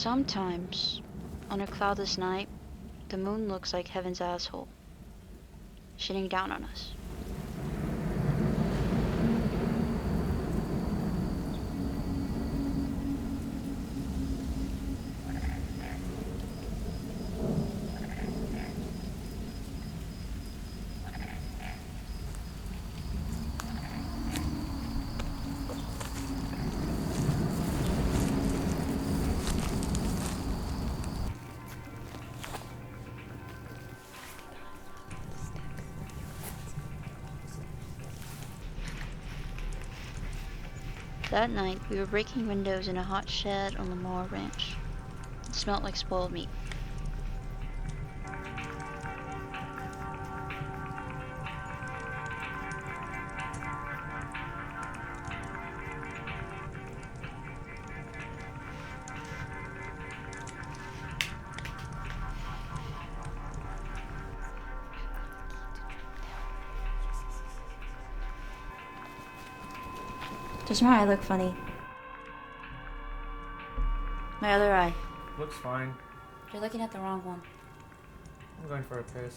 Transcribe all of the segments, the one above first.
Sometimes, on a cloudless night, the moon looks like heaven's asshole, shitting down on us. That night, we were breaking windows in a hot shed on Lamar Ranch. It smelled like spoiled meat. Does my eye look funny? My other eye. Looks fine. You're looking at the wrong one. I'm going for a piss.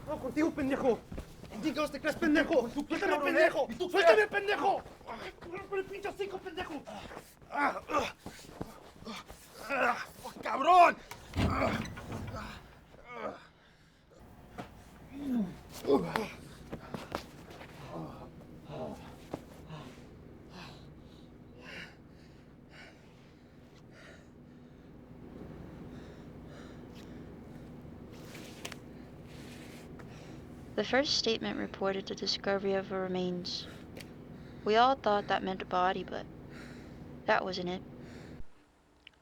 ¡No, contigo, pendejo! ¡Chicos, te crees, pendejo! ¡Suéltame, pendejo! ¡Suéltame, pendejo! ¡Con el pinche hocico, pendejo! ¡Cabrón! The first statement reported the discovery of the remains. We all thought that meant a body, but that wasn't it.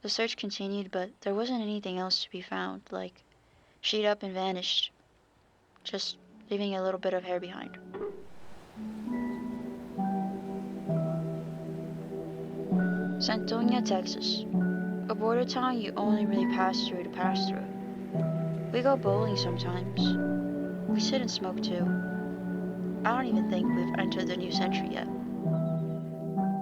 The search continued, but there wasn't anything else to be found, like she'd up and vanished, just leaving a little bit of hair behind. Santonia, Texas, a border town you only really pass through to pass through. We go bowling sometimes. We sit and smoke too. I don't even think we've entered the new century yet.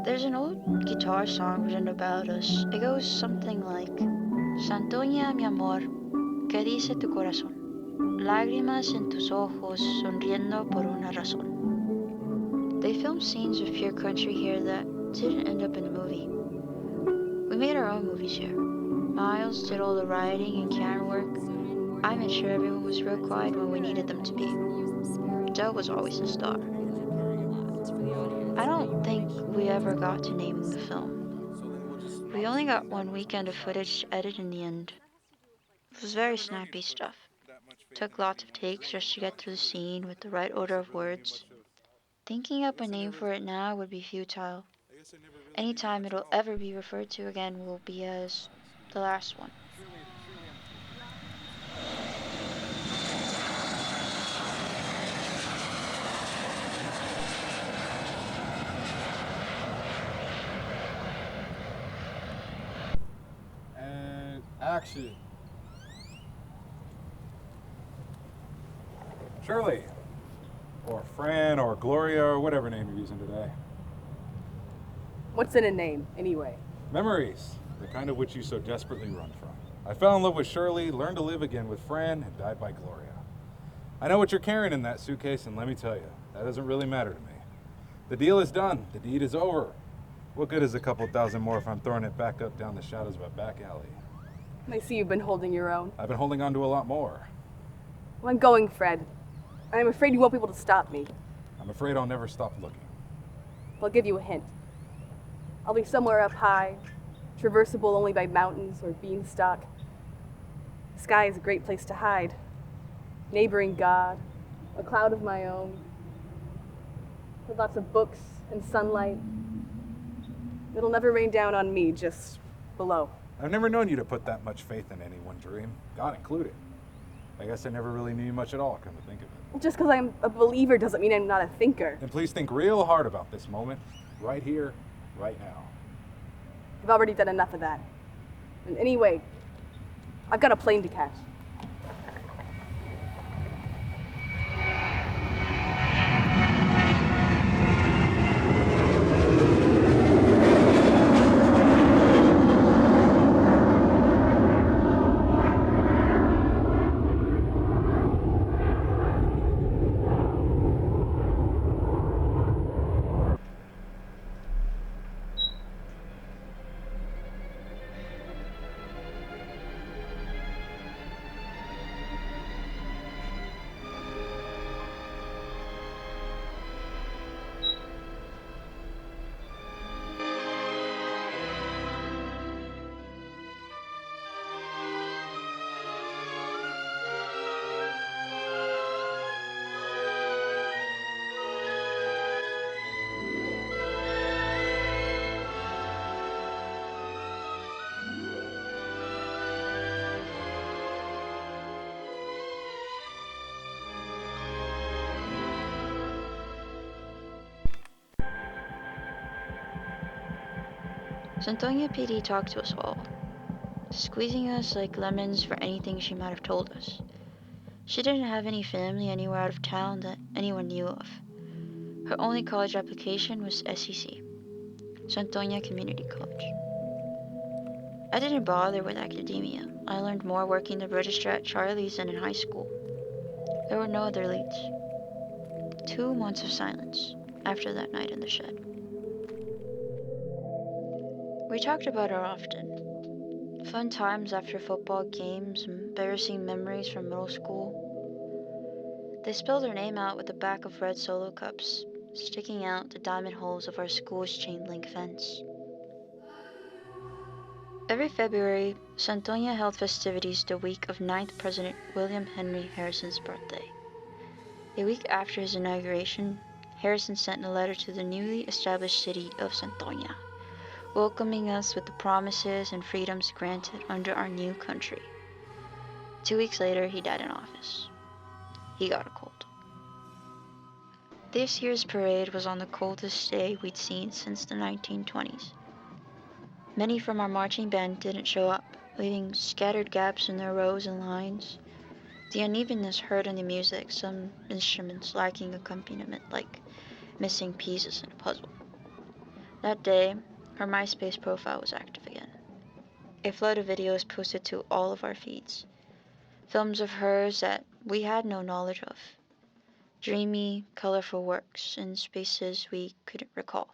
There's an old guitar song written about us. It goes something like, Santonia, mi amor, ¿qué dice tu corazón? Lágrimas en tus ojos, sonriendo por una razón. They filmed scenes of pure country here that didn't end up in the movie. We made our own movies here. Miles did all the writing and camera work. I made sure everyone was real quiet when we needed them to be. Joe was always the star. I don't think we ever got to naming the film. We only got one weekend of footage to edit in the end. It was very snappy stuff. Took lots of takes just to get through the scene with the right order of words. Thinking up a name for it now would be futile. Any time it'll ever be referred to again will be as the last one. And action. Shirley, or Fran, or Gloria, or whatever name you're using today. What's in a name, anyway? Memories, the kind of which you so desperately run from. I fell in love with Shirley, learned to live again with Fran, and died by Gloria. I know what you're carrying in that suitcase, and let me tell you, that doesn't really matter to me. The deal is done. The deed is over. What good is a couple thousand more if I'm throwing it back up down the shadows of a back alley? I see you've been holding your own. I've been holding on to a lot more. Well, I'm going, Fred. I'm afraid you won't be able to stop me. I'm afraid I'll never stop looking. I'll give you a hint. I'll be somewhere up high, traversable only by mountains or beanstalk. The sky is a great place to hide. Neighboring God, a cloud of my own, with lots of books and sunlight. It'll never rain down on me, just below. I've never known you to put that much faith in any one dream, God included. I guess I never really knew you much at all, come to think of it. Just because I'm a believer doesn't mean I'm not a thinker. And please think real hard about this moment, right here, right now. I've already done enough of that. And anyway, I've got a plane to catch. Santonia PD talked to us all, squeezing us like lemons for anything she might have told us. She didn't have any family anywhere out of town that anyone knew of. Her only college application was SCC, Santonia Community College. I didn't bother with academia. I learned more working the register at Charlie's than in high school. There were no other leads. 2 months of silence after that night in the shed. We talked about her often. Fun times after football games, embarrassing memories from middle school. They spelled her name out with the back of red Solo cups, sticking out the diamond holes of our school's chain link fence. Every February, Santonia held festivities the week of 9th President William Henry Harrison's birthday. A week after his inauguration, Harrison sent a letter to the newly established city of Santonia, welcoming us with the promises and freedoms granted under our new country. 2 weeks later, he died in office. He got a cold. This year's parade was on the coldest day we'd seen since the 1920s. Many from our marching band didn't show up, leaving scattered gaps in their rows and lines. The unevenness heard in the music, some instruments lacking accompaniment like missing pieces in a puzzle. That day, her MySpace profile was active again. A flood of videos posted to all of our feeds. Films of hers that we had no knowledge of. Dreamy, colorful works in spaces we couldn't recall.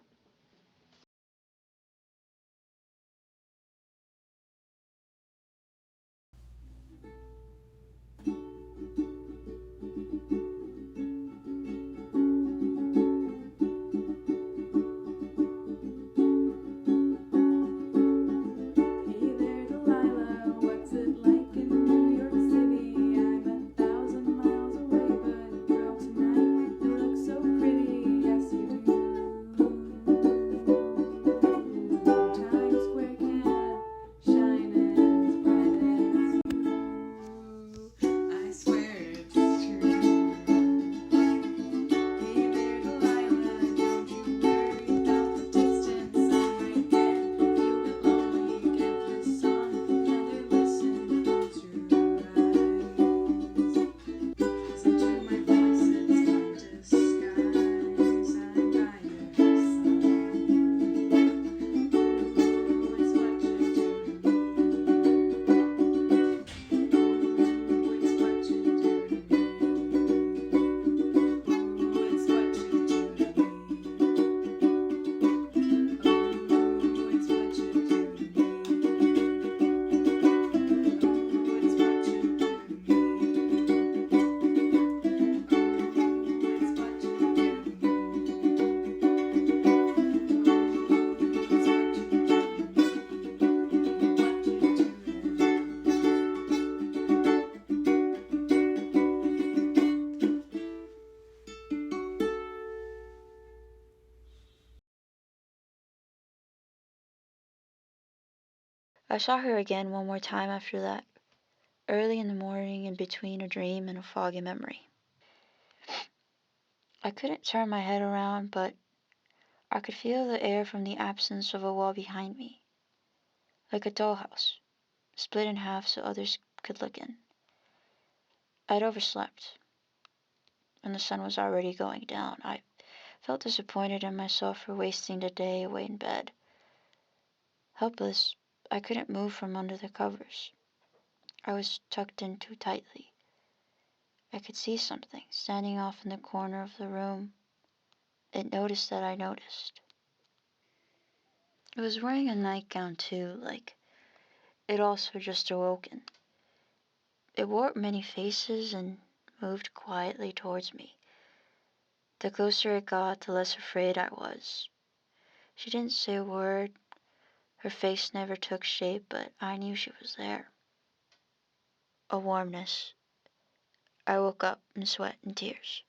I saw her again one more time after that, early in the morning in between a dream and a foggy memory. I couldn't turn my head around, but I could feel the air from the absence of a wall behind me, like a dollhouse, split in half so others could look in. I'd overslept, and the sun was already going down. I felt disappointed in myself for wasting the day away in bed. Helpless, I couldn't move from under the covers. I was tucked in too tightly. I could see something standing off in the corner of the room. It noticed that I noticed. It was wearing a nightgown too, like it also just awoken. It wore many faces and moved quietly towards me. The closer it got, the less afraid I was. She didn't say a word. Her face never took shape, but I knew she was there. A warmness. I woke up in sweat and tears.